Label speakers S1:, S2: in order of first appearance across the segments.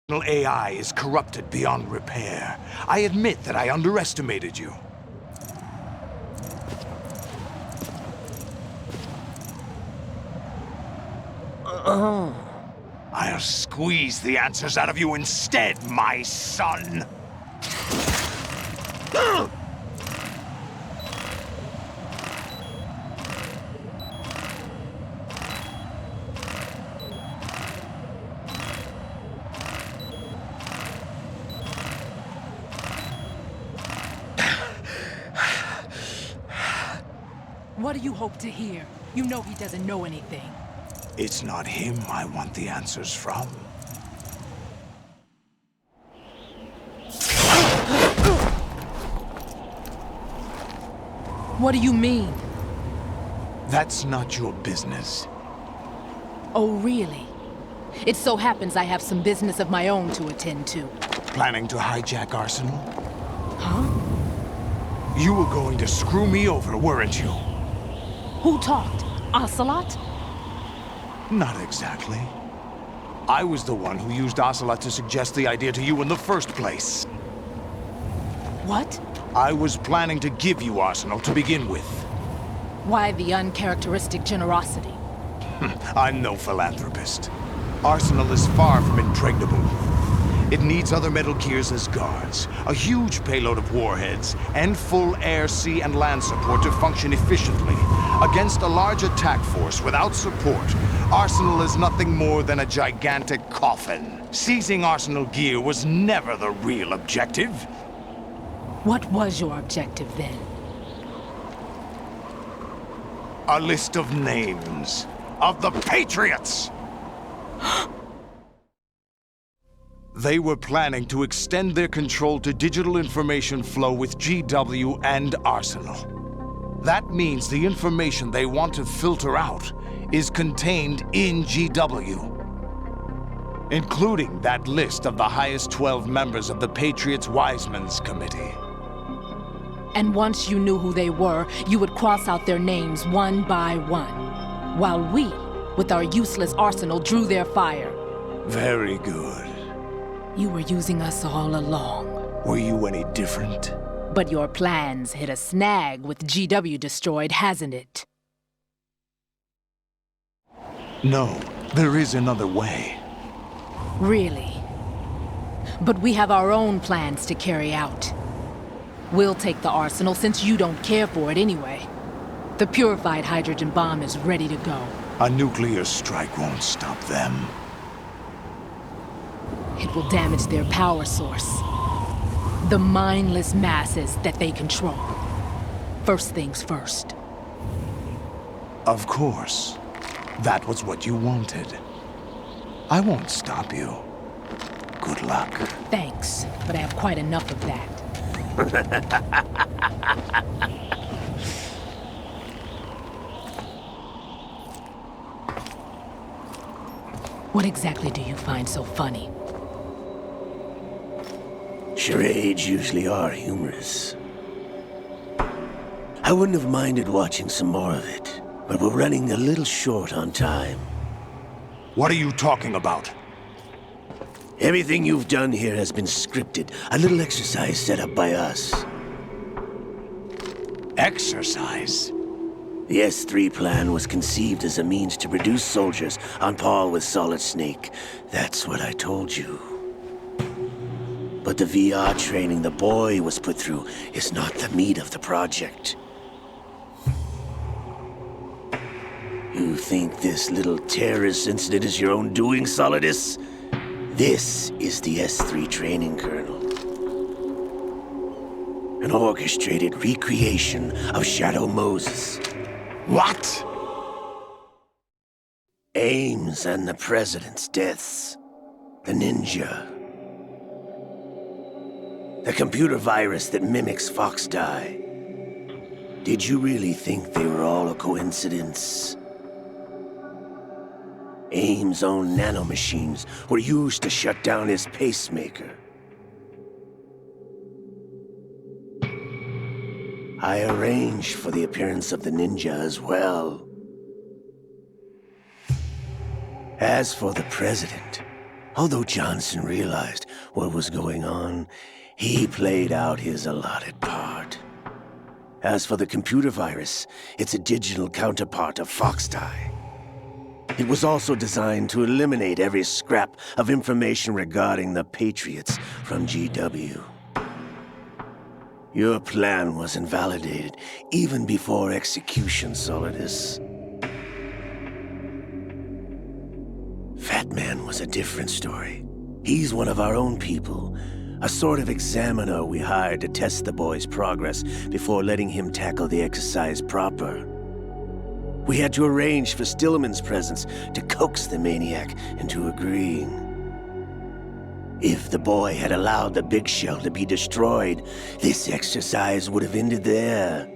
S1: AI is corrupted beyond repair. I admit that I underestimated you. I'll squeeze the answers out of you instead, my son!
S2: What do you hope to hear? You know he doesn't know anything.
S1: It's not him I want the answers from.
S2: What do you mean?
S1: That's not your business.
S2: Oh, really? It so happens I have some business of my own to attend to.
S1: Planning to hijack Arsenal?
S2: Huh?
S1: You were going to screw me over, weren't you?
S2: Who talked? Ocelot?
S1: Not exactly. I was the one who used Ocelot to suggest the idea to you in the first place.
S2: What?
S1: I was planning to give you Arsenal to begin with.
S2: Why the uncharacteristic generosity?
S1: I'm no philanthropist. Arsenal is far from impregnable. It needs other Metal Gears as guards, a huge payload of warheads, and full air, sea, and land support to function efficiently. Against a large attack force without support, Arsenal is nothing more than a gigantic coffin. Seizing Arsenal gear was never the real objective.
S2: What was your objective then?
S1: A list of names of the Patriots! They were planning to extend their control to digital information flow with GW and Arsenal. That means the information they want to filter out is contained in GW, including that list of the highest 12 members of the Patriots Wiseman's Committee.
S2: And once you knew who they were, you would cross out their names one by one, while we, with our useless arsenal, drew their fire.
S1: Very good.
S2: You were using us all along.
S1: Were you any different?
S2: But your plans hit a snag with GW destroyed, hasn't it?
S1: No, there is another way.
S2: Really? But we have our own plans to carry out. We'll take the arsenal since you don't care for it anyway. The purified hydrogen bomb is ready to go.
S1: A nuclear strike won't stop them.
S2: It will damage their power source. The mindless masses that they control. First things first.
S1: Of course. That was what you wanted. I won't stop you. Good luck.
S2: Thanks, but I have quite enough of that. What exactly do you find so funny?
S3: Charades usually are humorous. I wouldn't have minded watching some more of it, but we're running a little short on time.
S1: What are you talking about?
S3: Everything you've done here has been scripted, a little exercise set up by us.
S1: Exercise?
S3: The S3 plan was conceived as a means to produce soldiers on par with Solid Snake. That's what I told you. But the VR training the boy was put through is not the meat of the project. You think this little terrorist incident is your own doing, Solidus? This is the S3 training kernel. An orchestrated recreation of Shadow Moses.
S1: What?
S3: Ames and the President's deaths. The ninja. The computer virus that mimics Fox Die. Did you really think they were all a coincidence? Ames' own nanomachines were used to shut down his pacemaker. I arranged for the appearance of the ninja as well. As for the President, Although Johnson realized what was going on, he played out his allotted part. As for the computer virus, it's a digital counterpart of Foxdie. It was also designed to eliminate every scrap of information regarding the Patriots from GW. Your plan was invalidated even before execution, Solidus. Fat Man was a different story. He's one of our own people, a sort of examiner we hired to test the boy's progress before letting him tackle the exercise proper. We had to arrange for Stillman's presence to coax the maniac into agreeing. If the boy had allowed the big shell to be destroyed, this exercise would have ended there.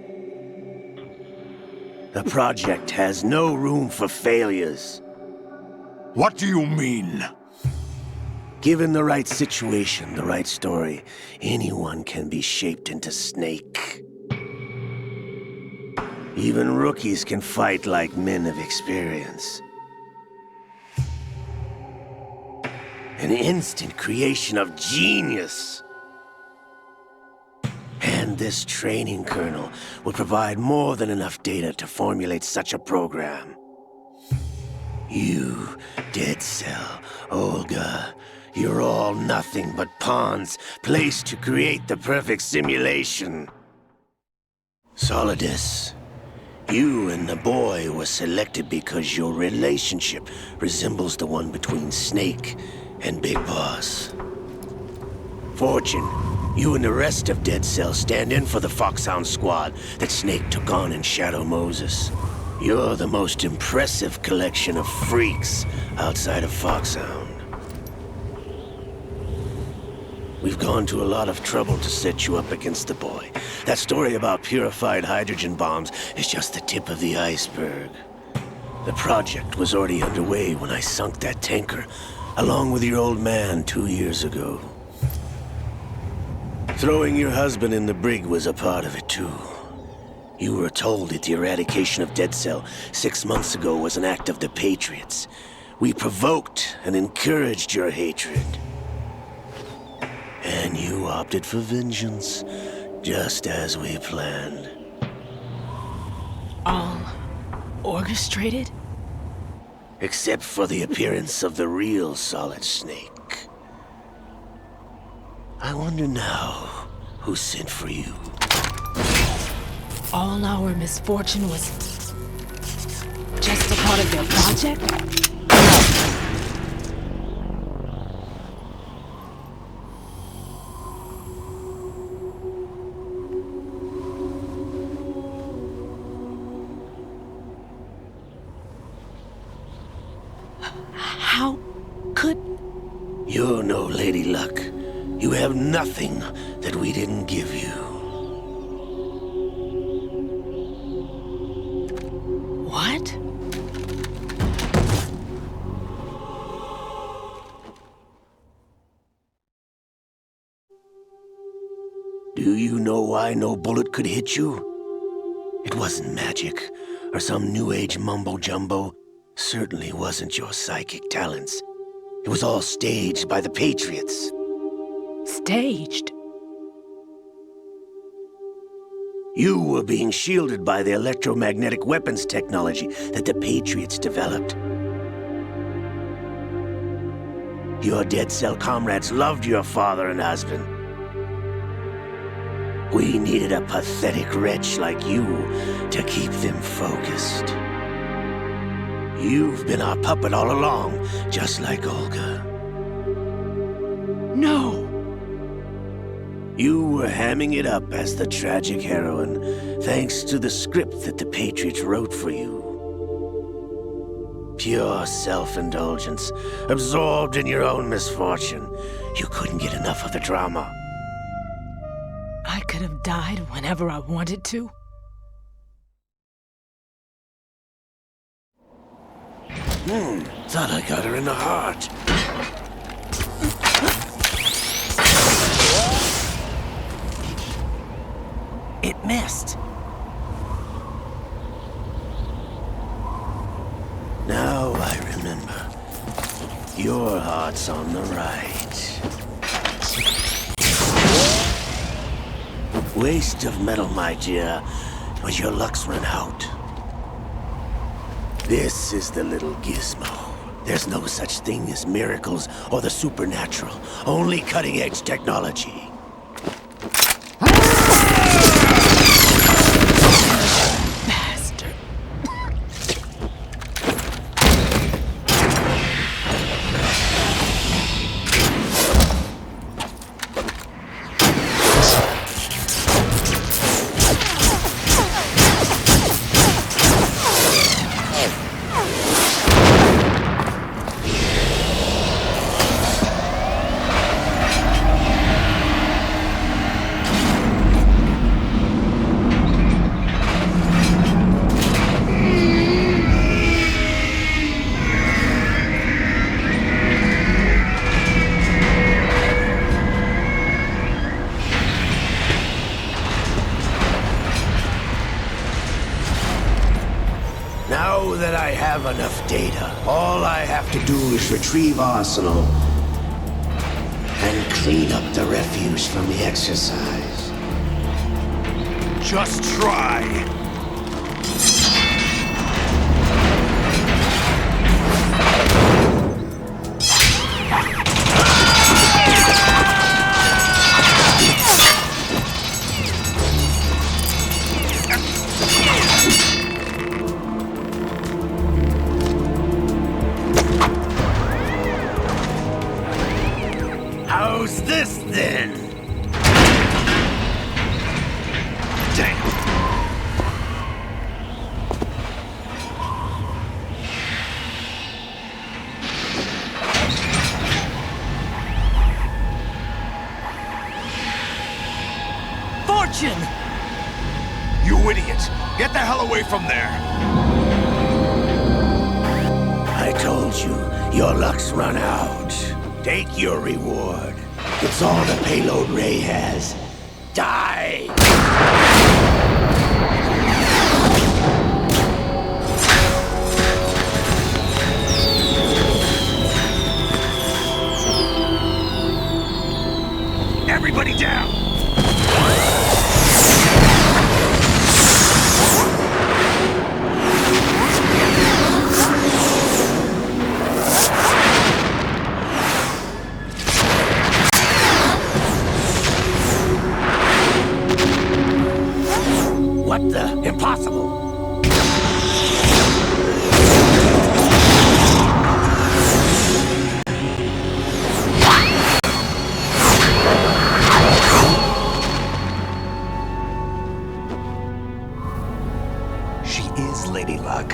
S3: The project has no room for failures.
S1: What do you mean?
S3: Given the right situation, the right story, anyone can be shaped into Snake. Even rookies can fight like men of experience. An instant creation of genius. And this training kernel would provide more than enough data to formulate such a program. You, Dead Cell, Olga, you're all nothing but pawns placed to create the perfect simulation. Solidus, you and the boy were selected because your relationship resembles the one between Snake and Big Boss. Fortune, you and the rest of Dead Cell stand in for the Foxhound squad that Snake took on in Shadow Moses. You're the most impressive collection of freaks outside of Foxhound. We've gone to a lot of trouble to set you up against the boy. That story about purified hydrogen bombs is just the tip of the iceberg. The project was already underway when I sunk that tanker, along with your old man 2 years ago. Throwing your husband in the brig was a part of it too. You were told that the eradication of Dead Cell 6 months ago was an act of the Patriots. We provoked and encouraged your hatred. And you opted for vengeance, just as we planned.
S2: All orchestrated?
S3: Except for the appearance of the real Solid Snake. I wonder now who sent for you.
S2: All our misfortune was just a part of their project? How could...
S3: You're no Lady Luck. You have nothing that we didn't give you.
S2: What?
S3: Do you know why no bullet could hit you? It wasn't magic, or some new age mumbo-jumbo. Certainly wasn't your psychic talents. It was all staged by the Patriots.
S2: Staged?
S3: You were being shielded by the electromagnetic weapons technology that the Patriots developed. Your Dead Cell comrades loved your father and husband. We needed a pathetic wretch like you to keep them focused. You've been our puppet all along, just like Olga.
S2: No!
S3: You were hamming it up as the tragic heroine, thanks to the script that the Patriots wrote for you. Pure self-indulgence, absorbed in your own misfortune. You couldn't get enough of the drama.
S2: I could have died whenever I wanted to.
S3: Thought I got her in the heart.
S2: It missed.
S3: Now I remember. Your heart's on the right. Waste of metal, my dear, but your luck's run out. This is the little gizmo. There's no such thing as miracles or the supernatural, only cutting-edge technology.
S2: Bastard.
S3: Now that I have enough data, all I have to do is retrieve Arsenal and clean up the refuse from the exercise.
S1: Just try.
S3: How's this then?
S1: Damn.
S2: Fortune!
S1: You idiot! Get the hell away from there!
S3: I told you, your luck's run out. Take your reward. It's all the payload Ray has. Die!
S1: Everybody down!
S3: What the? Impossible!
S1: She is Lady Luck.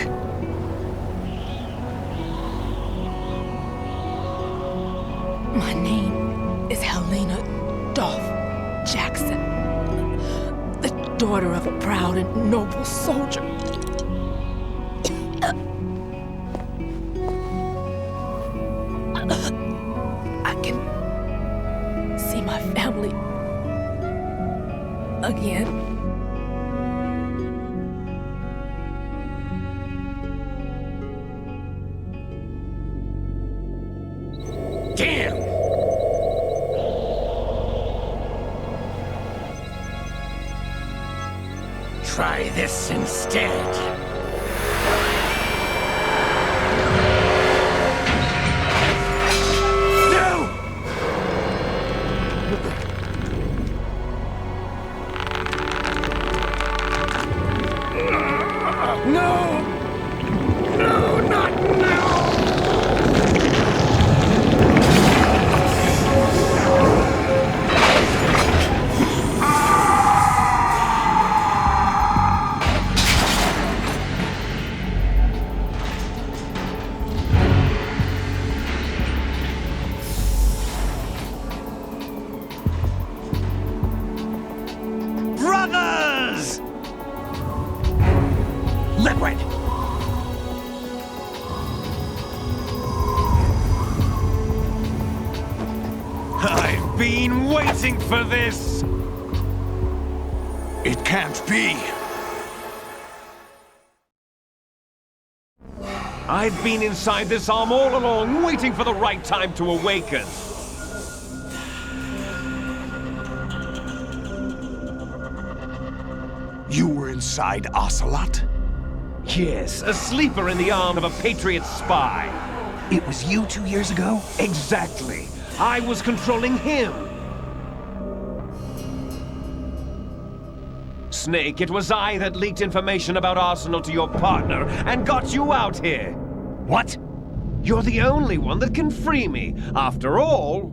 S2: My name is Helena Dolph Jackson, the daughter of a proud and noble soldier. I can see my family again.
S3: Damn! Try this instead. No! No! No, not now!
S1: Brothers! Liquid! I've been waiting for this! It can't be!
S4: I've been inside this arm all along, waiting for the right time to awaken.
S1: You were inside Ocelot?
S4: Yes, a sleeper in the arm of a Patriot spy.
S1: It was you 2 years ago?
S4: Exactly. I was controlling him. Snake, it was I that leaked information about Arsenal to your partner and got you out here.
S1: What?
S4: You're the only one that can free me. After all...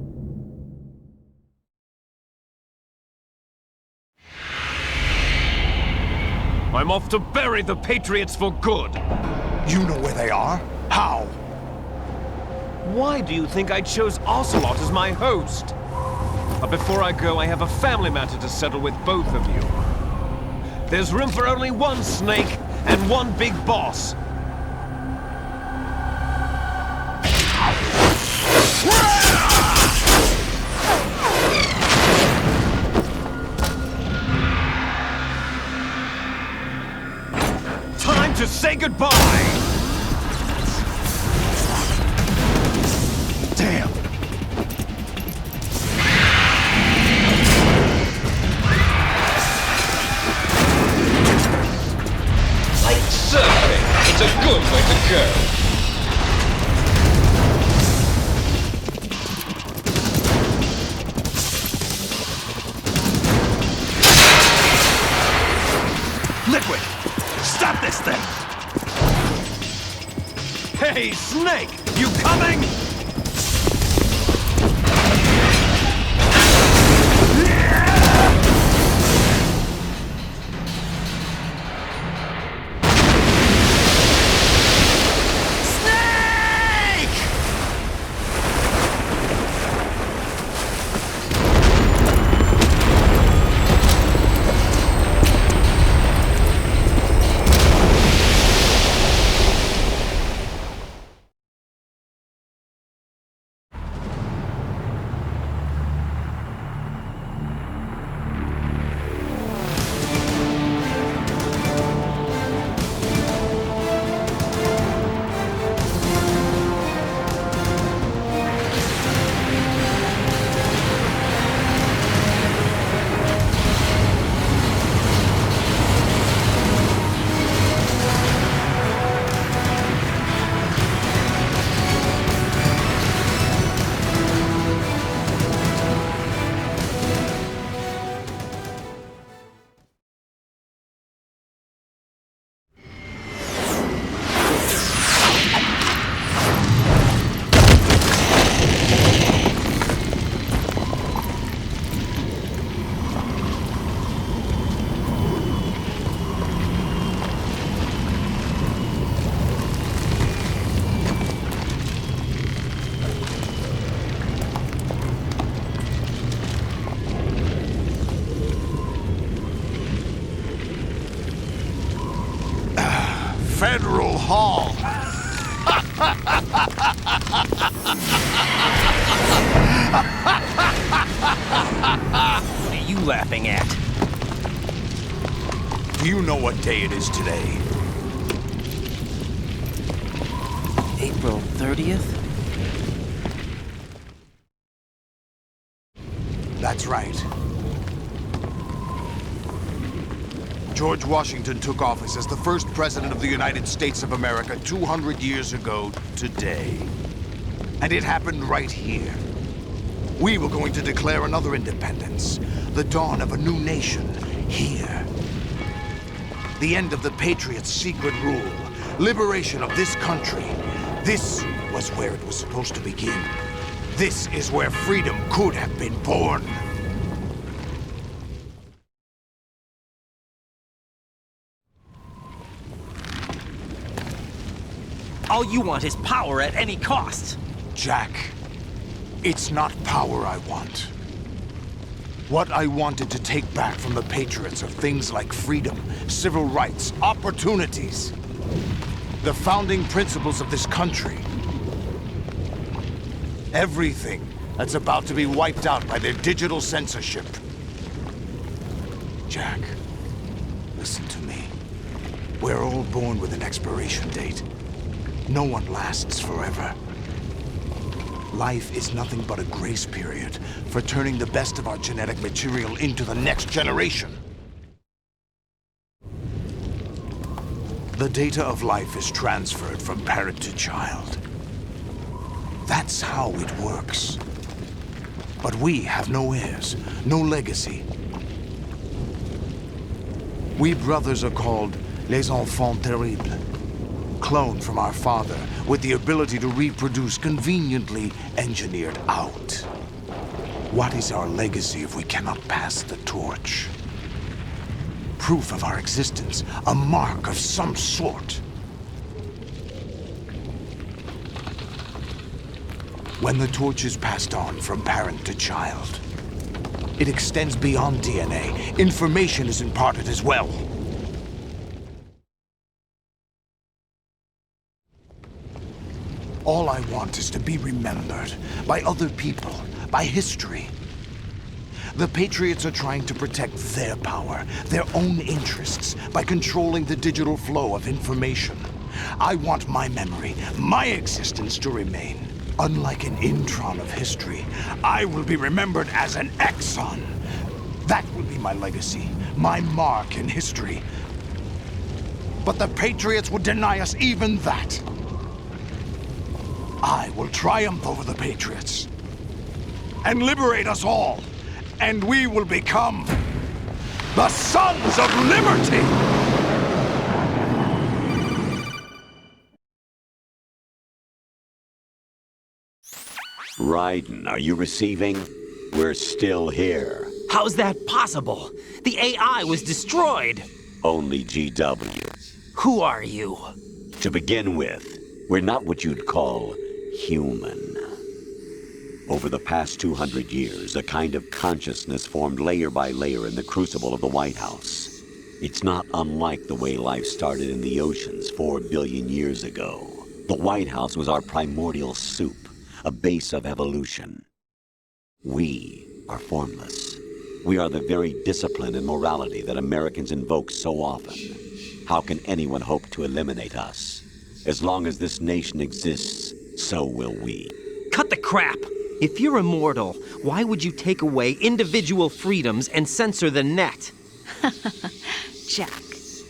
S4: I'm off to bury the Patriots for good.
S1: You know where they are? How?
S4: Why do you think I chose Ocelot as my host? But before I go, I have a family matter to settle with both of you. There's room for only one Snake and one big boss. Time to say goodbye!
S1: Damn!
S5: Like surfing, it's a good way to go.
S1: Liquid! Stop this thing!
S4: Hey, Snake! You coming?
S1: Federal Hall.
S5: What are you laughing at?
S1: Do you know what day it is today?
S5: April 30th?
S1: That's right. George Washington took office as the first president of the United States of America 200 years ago today. And it happened right here. We were going to declare another independence, the dawn of a new nation, here. The end of the Patriots' secret rule, liberation of this country. This was where it was supposed to begin. This is where freedom could have been born.
S5: All you want is power at any cost.
S1: Jack, it's not power I want. What I wanted to take back from the Patriots are things like freedom, civil rights, opportunities. The founding principles of this country. Everything that's about to be wiped out by their digital censorship. Jack, listen to me. We're all born with an expiration date. No one lasts forever. Life is nothing but a grace period for turning the best of our genetic material into the next generation. The data of life is transferred from parent to child. That's how it works. But we have no heirs, no legacy. We brothers are called les enfants terribles, cloned from our father with the ability to reproduce conveniently engineered out. What is our legacy if we cannot pass the torch? Proof of our existence, a mark of some sort. When the torch is passed on from parent to child, it extends beyond DNA. Information is imparted as well. All I want is to be remembered by other people, by history. The Patriots are trying to protect their power, their own interests, by controlling the digital flow of information. I want my memory, my existence to remain. Unlike an intron of history, I will be remembered as an exon. That will be my legacy, my mark in history. But the Patriots would deny us even that. I will triumph over the Patriots and liberate us all, and we will become the Sons of Liberty!
S3: Raiden, are you receiving? We're still here.
S6: How's that possible? The AI was destroyed.
S3: Only GW.
S6: Who are you?
S3: To begin with, we're not what you'd call human. Over the past 200 years, a kind of consciousness formed layer by layer in the crucible of the White House. It's not unlike the way life started in the oceans 4 billion years ago. The White House was our primordial soup, a base of evolution. We are formless. We are the very discipline and morality that Americans invoke so often. How can anyone hope to eliminate us? As long as this nation exists, so will we.
S6: Cut the crap! If you're immortal, why would you take away individual freedoms and censor the net?
S7: Jack,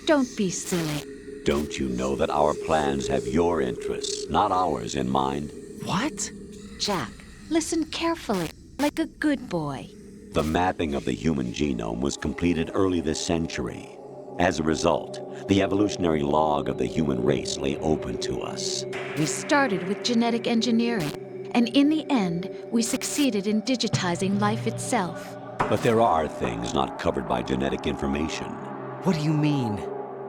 S7: don't be silly.
S3: Don't you know that our plans have your interests, not ours, in mind?
S6: What?
S7: Jack, listen carefully, like a good boy.
S3: The mapping of the human genome was completed early this century. As a result, the evolutionary log of the human race lay open to us.
S7: We started with genetic engineering, and in the end, we succeeded in digitizing life itself.
S3: But there are things not covered by genetic information.
S6: What do you mean?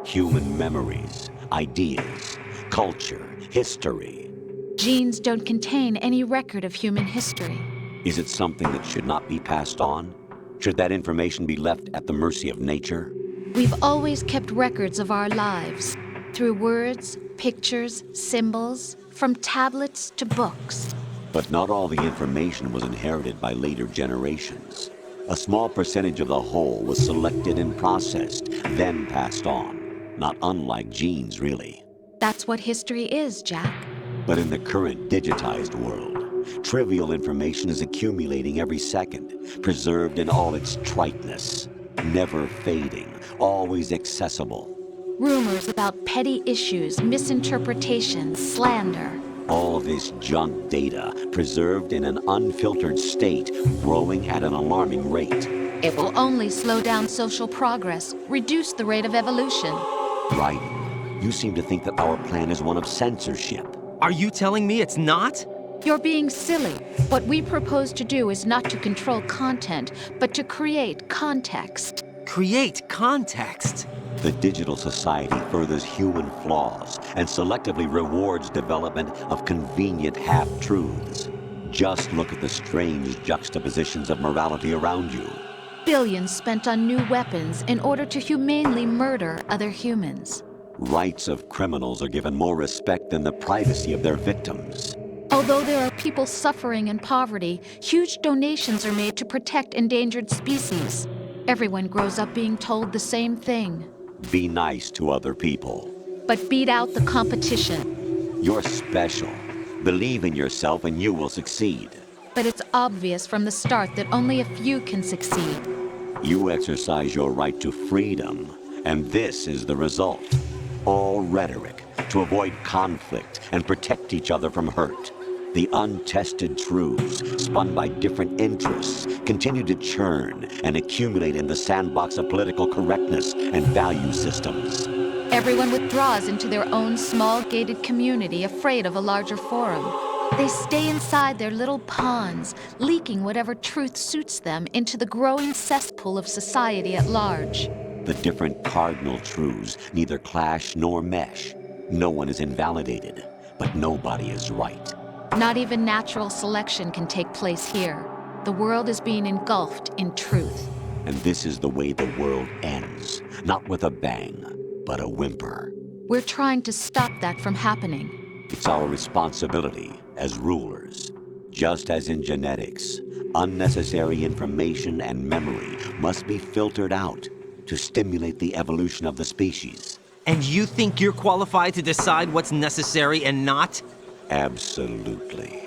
S3: Human memories, ideas, culture, history.
S7: Genes don't contain any record of human history.
S3: Is it something that should not be passed on? Should that information be left at the mercy of nature?
S7: We've always kept records of our lives, through words, pictures, symbols, from tablets to books.
S3: But not all the information was inherited by later generations. A small percentage of the whole was selected and processed, then passed on. Not unlike genes, really.
S7: That's what history is, Jack.
S3: But in the current digitized world, trivial information is accumulating every second, preserved in all its triteness, never fading, always accessible.
S7: Rumors about petty issues, misinterpretations, slander.
S3: All this junk data, preserved in an unfiltered state, growing at an alarming rate.
S7: It will only slow down social progress, reduce the rate of evolution.
S3: Right. You seem to think that our plan is one of censorship.
S6: Are you telling me it's not?
S7: You're being silly. What we propose to do is not to control content, but to create context.
S6: Create context.
S3: The digital society furthers human flaws and selectively rewards development of convenient half-truths. Just look at the strange juxtapositions of morality around you.
S7: Billions spent on new weapons in order to humanely murder other humans.
S3: Rights of criminals are given more respect than the privacy of their victims.
S7: Although there are people suffering in poverty, huge donations are made to protect endangered species. Everyone grows up being told the same thing.
S3: Be nice to other people.
S7: But beat out the competition.
S8: You're special. Believe in yourself and you will succeed.
S7: But it's obvious from the start that only a few can succeed.
S8: You exercise your right to freedom, and this is the result. All rhetoric to avoid conflict and protect each other from hurt. The untested truths, spun by different interests, continue to churn and accumulate in the sandbox of political correctness and value systems.
S7: Everyone withdraws into their own small gated community, afraid of a larger forum. They stay inside their little ponds, leaking whatever truth suits them into the growing cesspool of society at large.
S8: The different cardinal truths neither clash nor mesh. No one is invalidated, but nobody is right.
S7: Not even natural selection can take place here. The world is being engulfed in truth.
S8: And this is the way the world ends, not with a bang, but a whimper.
S7: We're trying to stop that from happening.
S8: It's our responsibility as rulers. Just as in genetics, unnecessary information and memory must be filtered out to stimulate the evolution of the species.
S6: And you think you're qualified to decide what's necessary and not?
S8: Absolutely.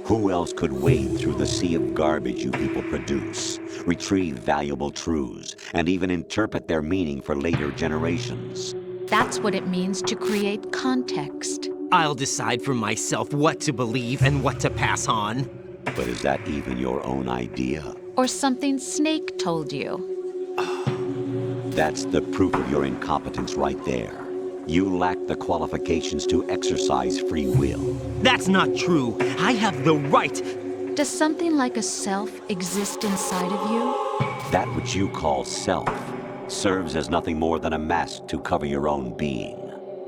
S8: Who else could wade through the sea of garbage you people produce, retrieve valuable truths, and even interpret their meaning for later generations?
S7: That's what it means to create context.
S6: I'll decide for myself what to believe and what to pass on.
S8: But is that even your own idea?
S7: Or something Snake told you?
S8: That's the proof of your incompetence right there. You lack the qualifications to exercise free will.
S6: That's not true. I have the right.
S7: Does something like a self exist inside of you?
S8: That which you call self serves as nothing more than a mask to cover your own being.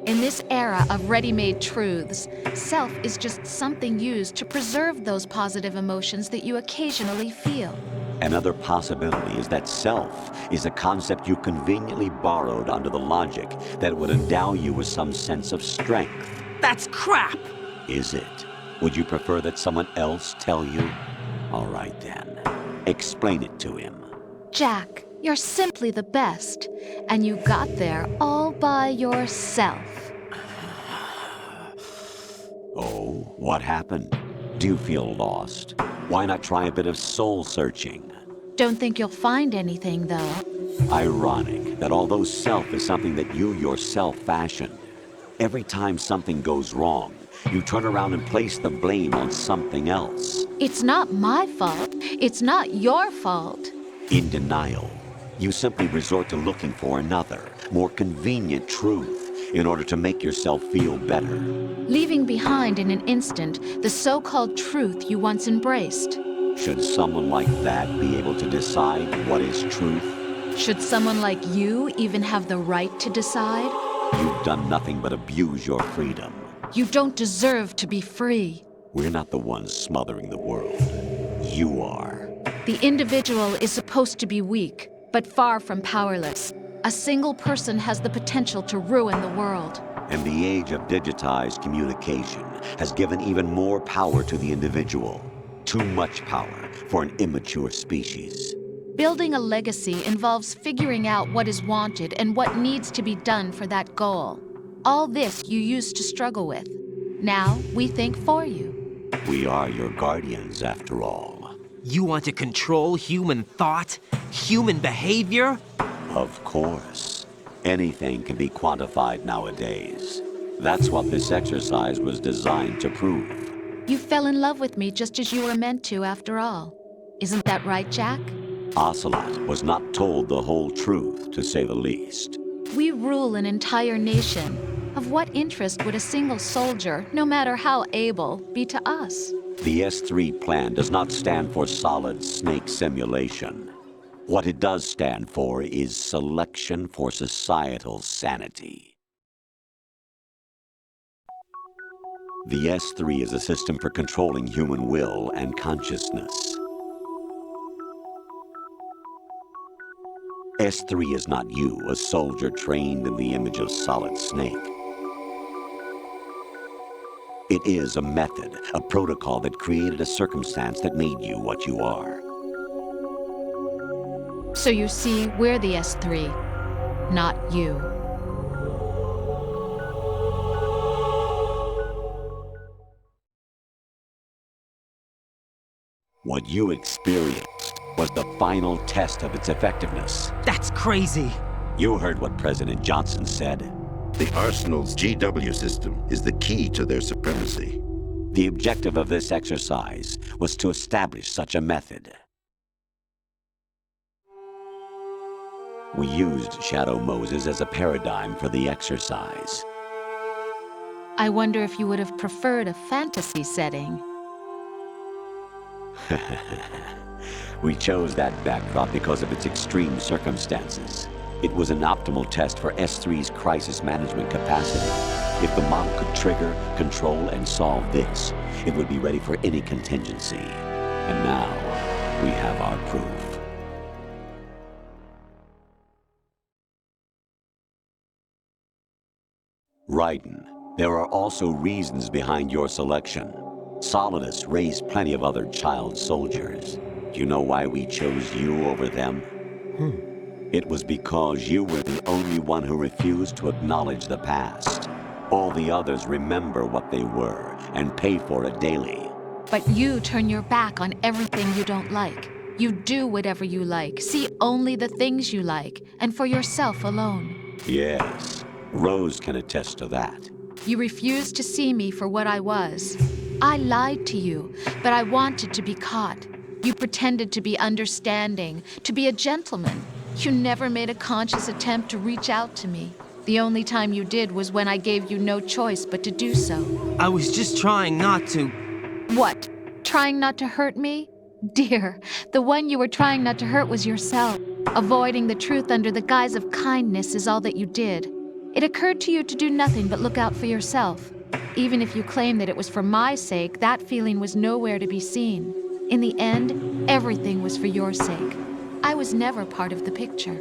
S7: In this era of ready-made truths, self is just something used to preserve those positive emotions that you occasionally feel.
S8: Another possibility is that self is a concept you conveniently borrowed under the logic that it would endow you with some sense of strength.
S6: That's crap!
S8: Is it? Would you prefer that someone else tell you? All right then. Explain it to him.
S7: Jack, you're simply the best, and you got there all by yourself.
S8: Oh, what happened? Do you feel lost? Why not try a bit of soul-searching?
S7: Don't think you'll find anything, though.
S8: Ironic that although self is something that you yourself fashioned, every time something goes wrong, you turn around and place the blame on something else.
S7: It's not my fault. It's not your fault.
S8: In denial, you simply resort to looking for another, more convenient truth in order to make yourself feel better.
S7: Leaving behind in an instant the so-called truth you once embraced.
S8: Should someone like that be able to decide what is truth?
S7: Should someone like you even have the right to decide?
S8: You've done nothing but abuse your freedom.
S7: You don't deserve to be free.
S8: We're not the ones smothering the world. You are.
S7: The individual is supposed to be weak, but far from powerless. A single person has the potential to ruin the world.
S8: And the age of digitized communication has given even more power to the individual. Too much power for an immature species.
S7: Building a legacy involves figuring out what is wanted and what needs to be done for that goal. All this you used to struggle with. Now we think for you.
S8: We are your guardians, after all.
S6: You want to control human thought? Human behavior?
S8: Of course. Anything can be quantified nowadays. That's what this exercise was designed to prove.
S7: You fell in love with me just as you were meant to, after all. Isn't that right, Jack?
S8: Ocelot was not told the whole truth, to say the least.
S7: We rule an entire nation. Of what interest would a single soldier, no matter how able, be to us?
S8: The S3 plan does not stand for solid snake simulation. What it does stand for is selection for societal sanity. The S3 is a system for controlling human will and consciousness. S3 is not you, a soldier trained in the image of Solid Snake. It is a method, a protocol that created a circumstance that made you what you are.
S7: So you see, we're the S3, not you.
S8: What you experienced was the final test of its effectiveness.
S6: That's crazy.
S8: You heard what President Johnson said.
S9: The Arsenal's GW system is the key to their supremacy.
S8: The objective of this exercise was to establish such a method. We used Shadow Moses as a paradigm for the exercise.
S7: I wonder if you would have preferred a fantasy setting.
S8: We chose that backdrop because of its extreme circumstances. It was an optimal test for S3's crisis management capacity. If the model could trigger, control, and solve this, it would be ready for any contingency. And now, we have our proof. Raiden, there are also reasons behind your selection. Solidus raised plenty of other child soldiers. Do you know why we chose you over them? It was because you were the only one who refused to acknowledge the past. All the others remember what they were and pay for it daily.
S7: But you turn your back on everything you don't like. You do whatever you like, see only the things you like, and for yourself alone.
S8: Yes, Rose can attest to that.
S7: You refused to see me for what I was. I lied to you, but I wanted to be caught. You pretended to be understanding, to be a gentleman. You never made a conscious attempt to reach out to me. The only time you did was when I gave you no choice but to do so.
S6: I was just trying not to.
S7: What? Trying not to hurt me? Dear, the one you were trying not to hurt was yourself. Avoiding the truth under the guise of kindness is all that you did. It occurred to you to do nothing but look out for yourself. Even if you claim that it was for my sake, that feeling was nowhere to be seen. In the end, everything was for your sake. I was never part of the picture.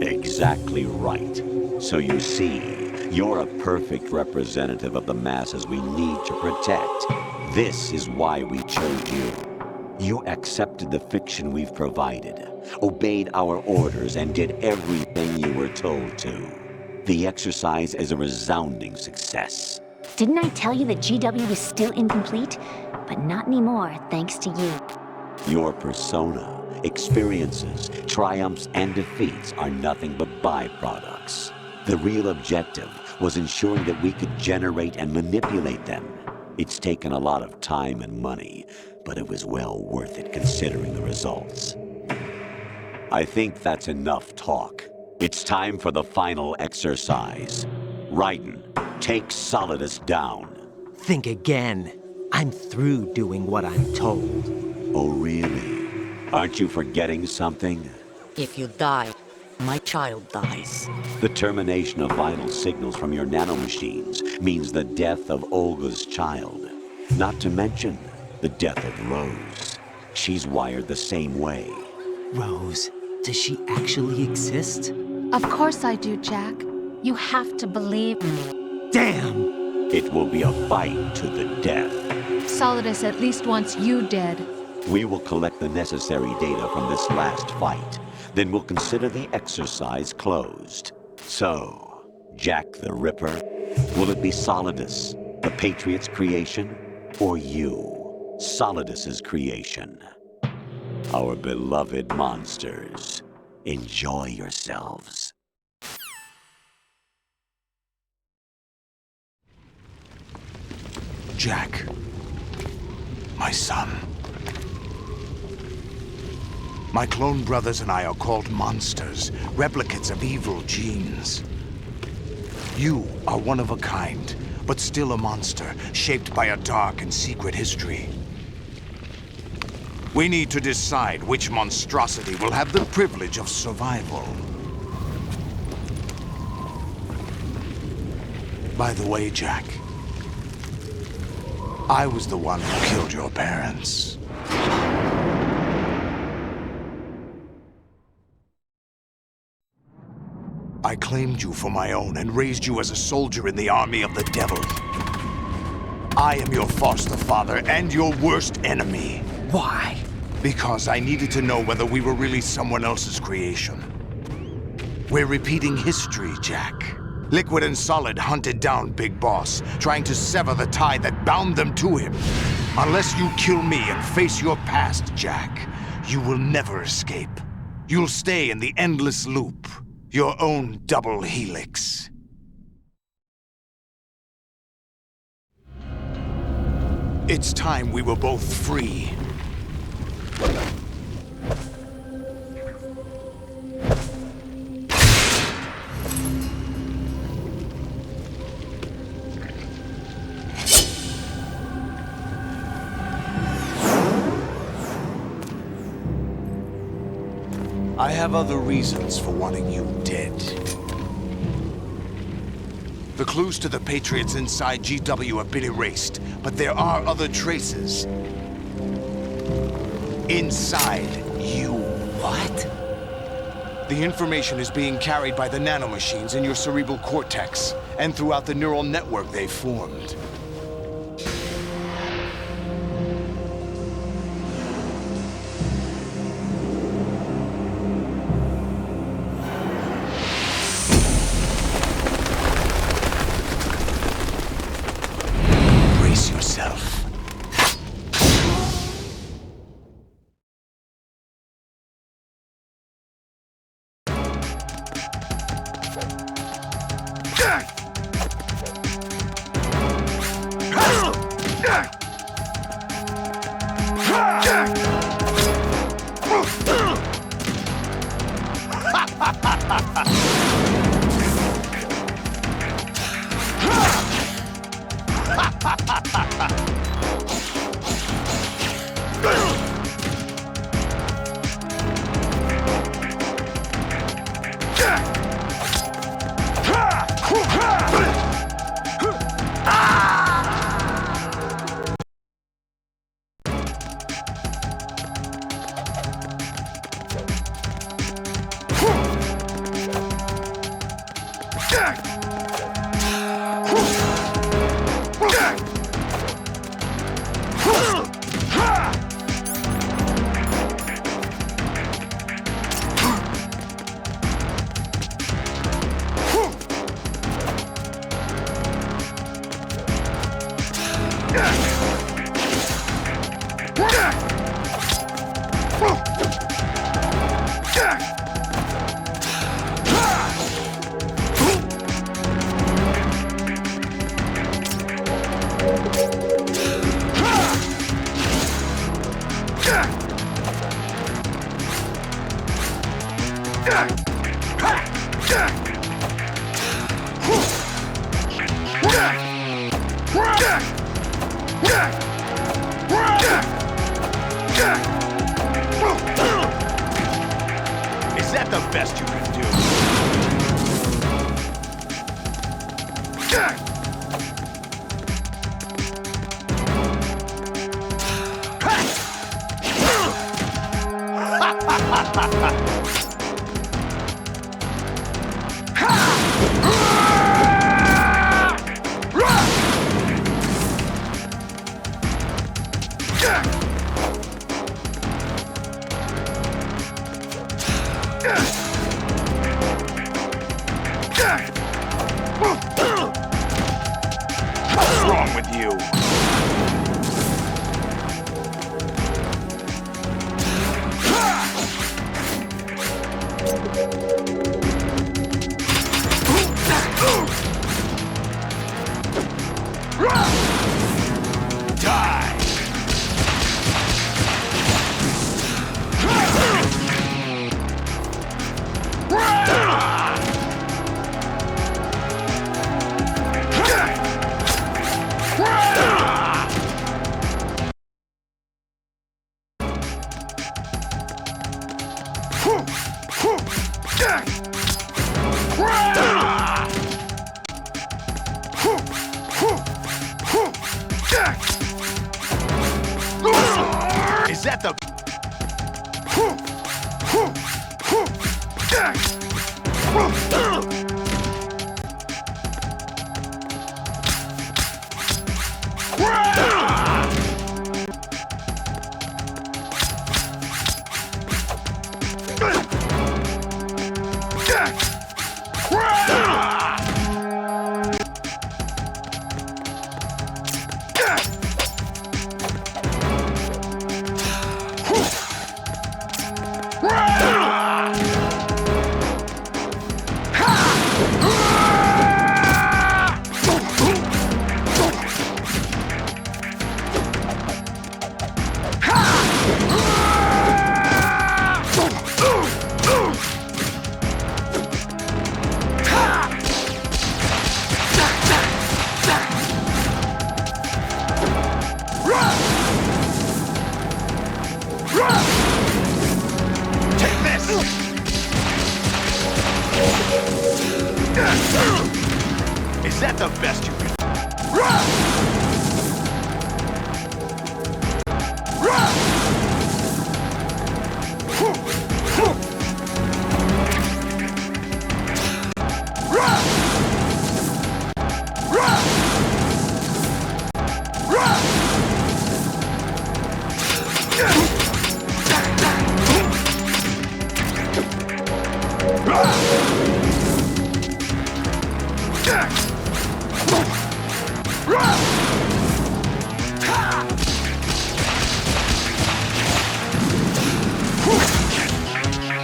S8: Exactly right. So you see, you're a perfect representative of the masses we need to protect. This is why we chose you. You accepted the fiction we've provided, obeyed our orders, and did everything you were told to. The exercise is a resounding success.
S10: Didn't I tell you that GW was still incomplete? But not anymore, thanks to you.
S8: Your persona, experiences, triumphs, and defeats are nothing but byproducts. The real objective was ensuring that we could generate and manipulate them. It's taken a lot of time and money, but it was well worth it considering the results. I think that's enough talk. It's time for the final exercise. Raiden, take Solidus down.
S6: Think again. I'm through doing what I'm told.
S8: Oh, really? Aren't you forgetting something?
S11: If you die, my child dies.
S8: The termination of vital signals from your nanomachines means the death of Olga's child. Not to mention the death of Rose. She's wired the same way.
S6: Rose, does she actually exist?
S7: Of course I do, Jack. You have to believe me.
S6: Damn!
S8: It will be a fight to the death.
S7: Solidus at least wants you dead.
S8: We will collect the necessary data from this last fight. Then we'll consider the exercise closed. So, Jack the Ripper, will it be Solidus, the Patriot's creation, or you, Solidus's creation? Our beloved monsters, enjoy yourselves.
S1: Jack, my son. My clone brothers and I are called monsters, replicates of evil genes. You are one of a kind, but still a monster, shaped by a dark and secret history. We need to decide which monstrosity will have the privilege of survival. By the way, Jack, I was the one who killed your parents. I claimed you for my own and raised you as a soldier in the army of the devil. I am your foster father and your worst enemy.
S6: Why?
S1: Because I needed to know whether we were really someone else's creation. We're repeating history, Jack. Liquid and Solid hunted down Big Boss, trying to sever the tie that bound them to him. Unless you kill me and face your past, Jack, you will never escape. You'll stay in the endless loop, your own double helix. It's time we were both free. I have other reasons for wanting you dead. The clues to the Patriots inside GW have been erased, but there are other traces. Inside you.
S11: What?
S1: The information is being carried by the nanomachines in your cerebral cortex, and throughout the neural network they've formed. Is that the best you can do? What's wrong with you? Is that the... Take this! Is that the best you can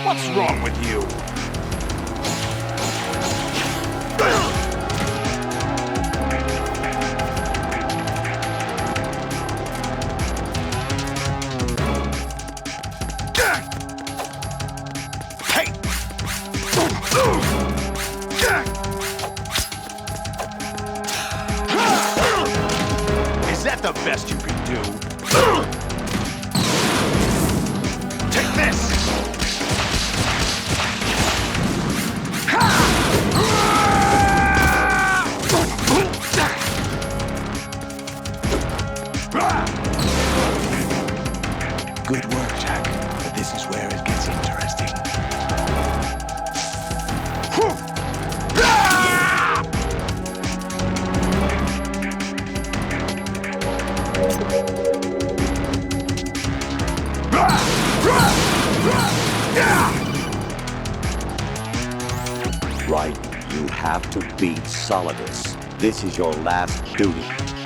S1: What's wrong with you? Hey! Is that the best you can do? Take this! Good work, Jack. But this is where it gets interesting.
S8: Right, you have to beat Solidus. This is your last duty.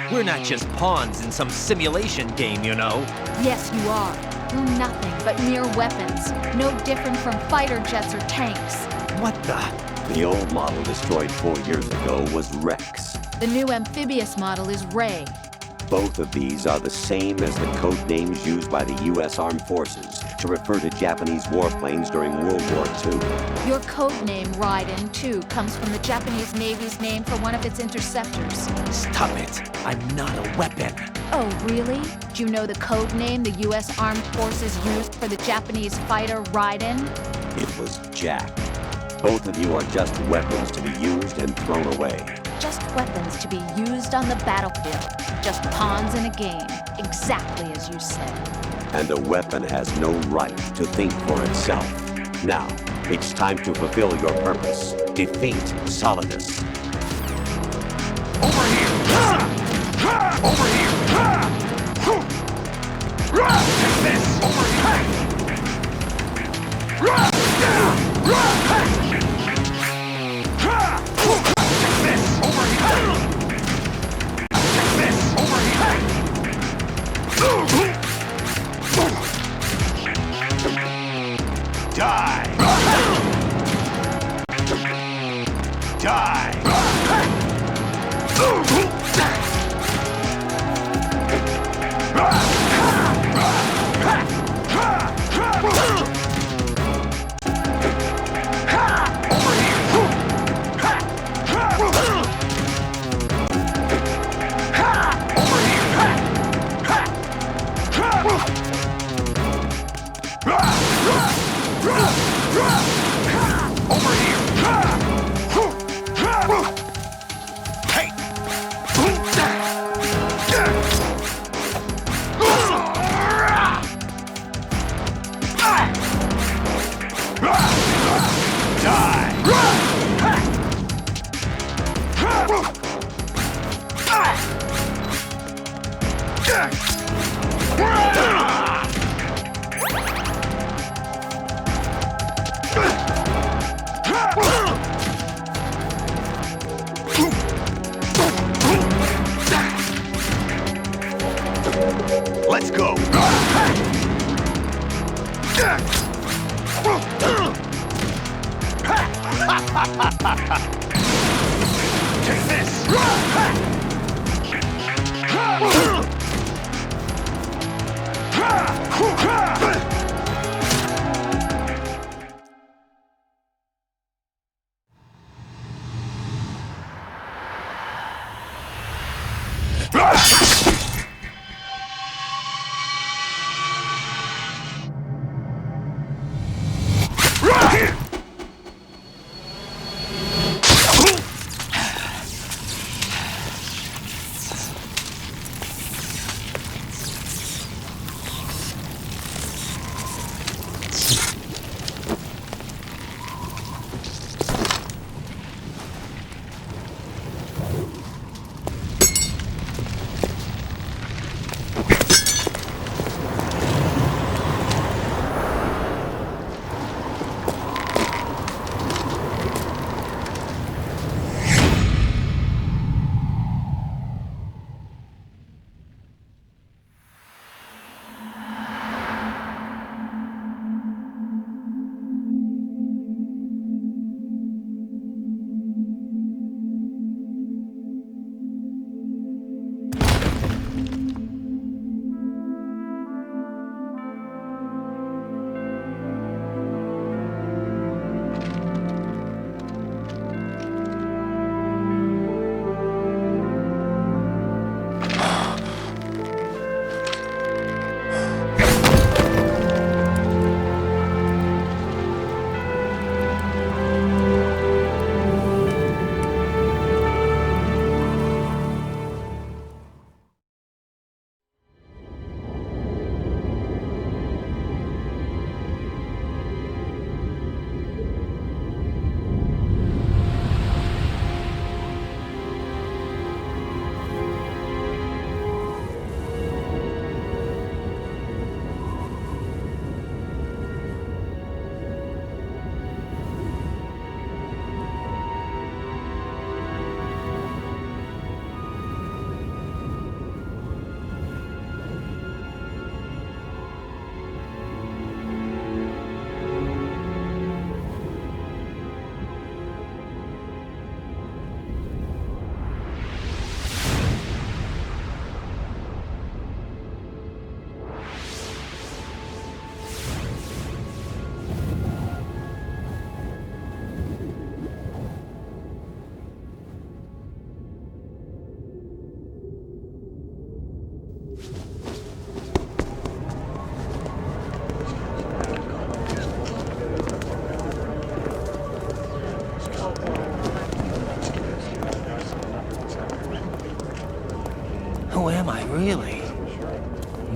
S6: We're not just pawns in some simulation game, you know.
S7: Yes, you are. You're nothing but mere weapons. No different from fighter jets or tanks.
S6: What the?
S8: The old model destroyed 4 years ago was Rex.
S7: The new amphibious model is Ray.
S8: Both of these are the same as the code names used by the U.S. Armed Forces to refer to Japanese warplanes during World War II.
S7: Your code name, Raiden, too, comes from the Japanese Navy's name for one of its interceptors.
S6: Stop it. I'm not a weapon.
S7: Oh, really? Do you know the code name the U.S. Armed Forces used for the Japanese fighter Raiden?
S8: It was Jack. Both of you are just weapons to be used and thrown away.
S7: Just weapons to be used on the battlefield. Just pawns in a game. Exactly as you said.
S8: And a weapon has no right to think for itself. Now, it's time to fulfill your purpose. Defeat Solidus.
S1: Over here! Over here! Take this! Over here! Take this! Over here! Take this! Over here! Die! Die! Over here! Hey! Let's go! Take this!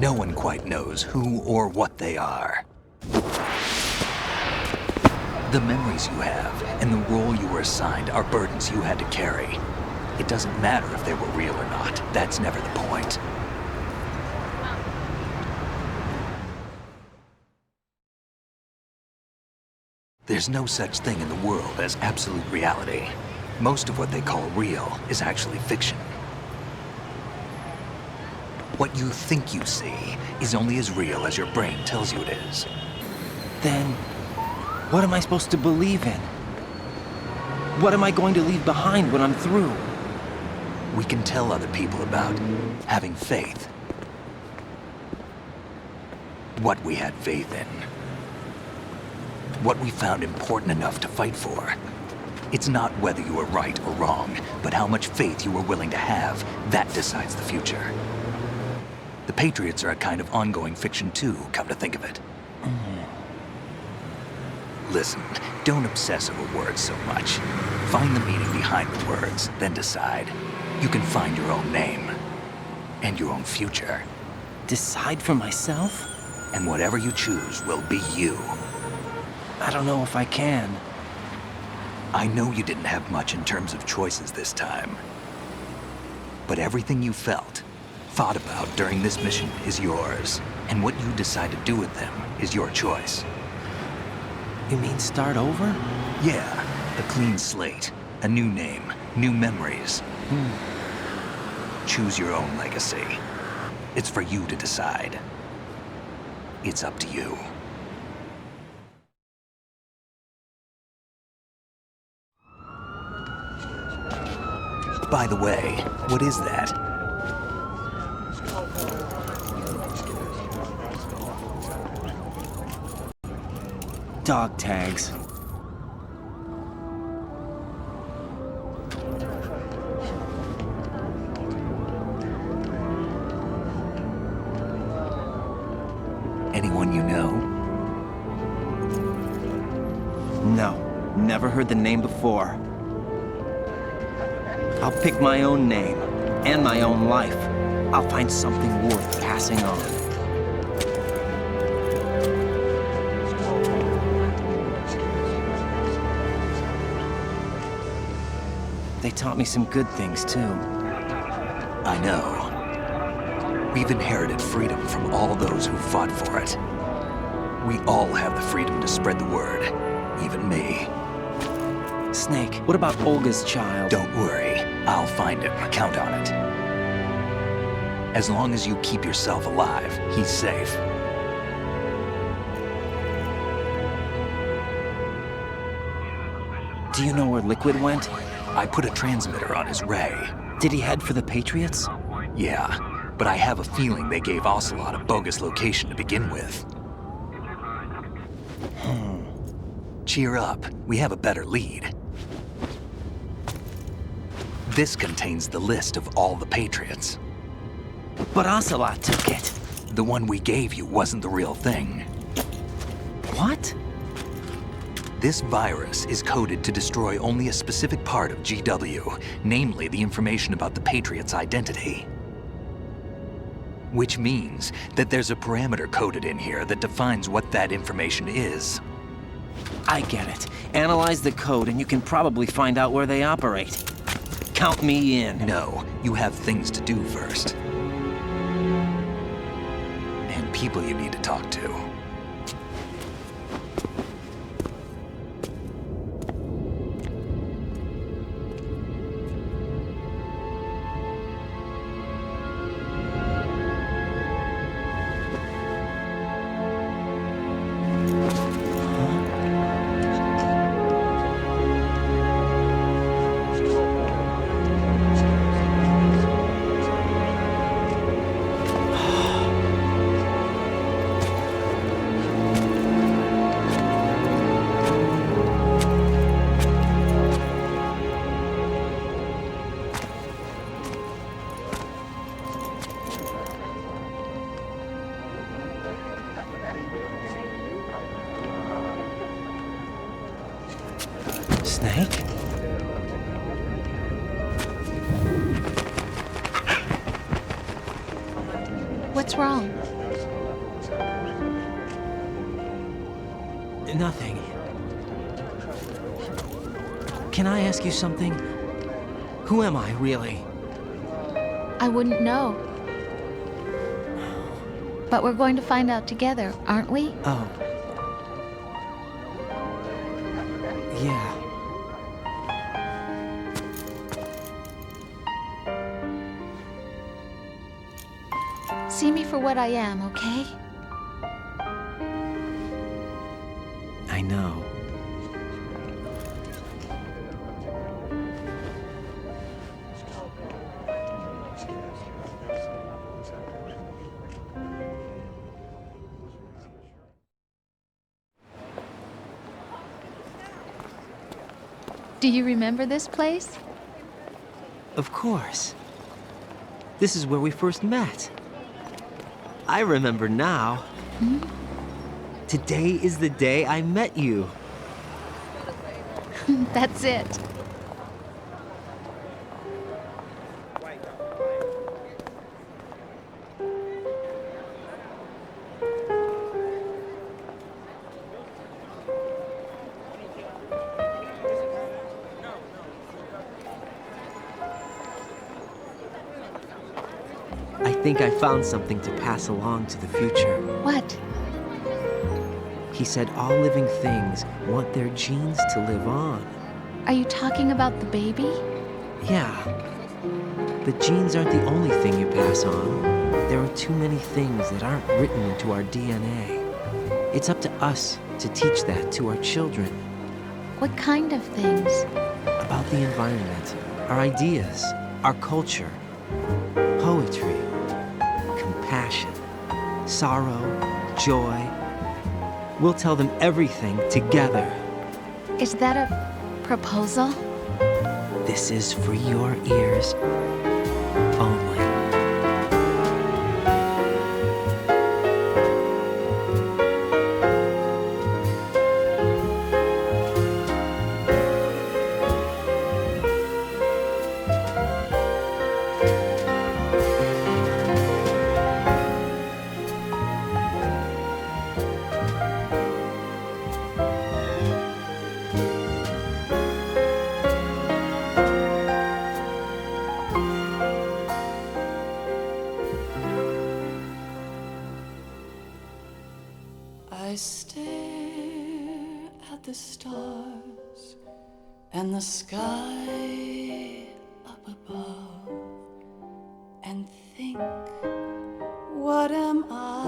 S12: No one quite knows who or what they are. The memories you have and the role you were assigned are burdens you had to carry. It doesn't matter if they were real or not. That's never the point. There's no such thing in the world as absolute reality. Most of what they call real is actually fiction. What you think you see is only as real as your brain tells you it is.
S6: Then, what am I supposed to believe in? What am I going to leave behind when I'm through?
S12: We can tell other people about having faith. What we had faith in. What we found important enough to fight for. It's not whether you were right or wrong, but how much faith you were willing to have. That decides the future. The Patriots are a kind of ongoing fiction too, come to think of it. Listen, don't obsess over words so much. Find the meaning behind the words, then decide. You can find your own name. And your own future.
S6: Decide for myself?
S12: And whatever you choose will be you.
S6: I don't know if I can.
S12: I know you didn't have much in terms of choices this time. But everything you felt, thought about during this mission is yours. And what you decide to do with them is your choice.
S6: You mean start over?
S12: Yeah, a clean slate, a new name, new memories. Choose your own legacy. It's for you to decide. It's up to you. By the way, what is that?
S6: Dog tags.
S12: Anyone you know?
S6: No, never heard the name before. I'll pick my own name, and my own life. I'll find something worth passing on. They taught me some good things, too.
S12: I know. We've inherited freedom from all those who fought for it. We all have the freedom to spread the word, even me.
S6: Snake, what about Olga's child?
S12: Don't worry, I'll find him. Count on it. As long as you keep yourself alive, he's safe.
S6: Do you know where Liquid went?
S12: I put a transmitter on his ray.
S6: Did he head for the Patriots?
S12: Yeah, but I have a feeling they gave Ocelot a bogus location to begin with. Cheer up, we have a better lead. This contains the list of all the Patriots.
S6: But Ocelot took it.
S12: The one we gave you wasn't the real thing.
S6: What?
S12: This virus is coded to destroy only a specific part of GW, namely the information about the Patriots' identity. Which means that there's a parameter coded in here that defines what that information is.
S6: I get it. Analyze the code and you can probably find out where they operate. Count me in.
S12: No, you have things to do first. And people you need to talk to.
S6: Snake?
S7: What's wrong?
S6: Nothing. Can I ask you something? Who am I, really?
S7: I wouldn't know. But we're going to find out together, aren't we?
S6: Oh. Yeah.
S7: See me for what I am, okay?
S6: I know.
S7: Do you remember this place?
S6: Of course. This is where we first met. I remember now. Today is the day I met you.
S7: That's it.
S6: I think I found something to pass along to the future.
S7: What?
S6: He said all living things want their genes to live on.
S7: Are you talking about the baby?
S6: Yeah. The genes aren't the only thing you pass on. There are too many things that aren't written into our DNA. It's up to us to teach that to our children.
S7: What kind of things?
S6: About the environment, our ideas, our culture, poetry, compassion, sorrow, joy. We'll tell them everything together.
S7: Is that a proposal?
S6: This is for your ears only.
S13: I stare at the stars and the sky up above and think, what am I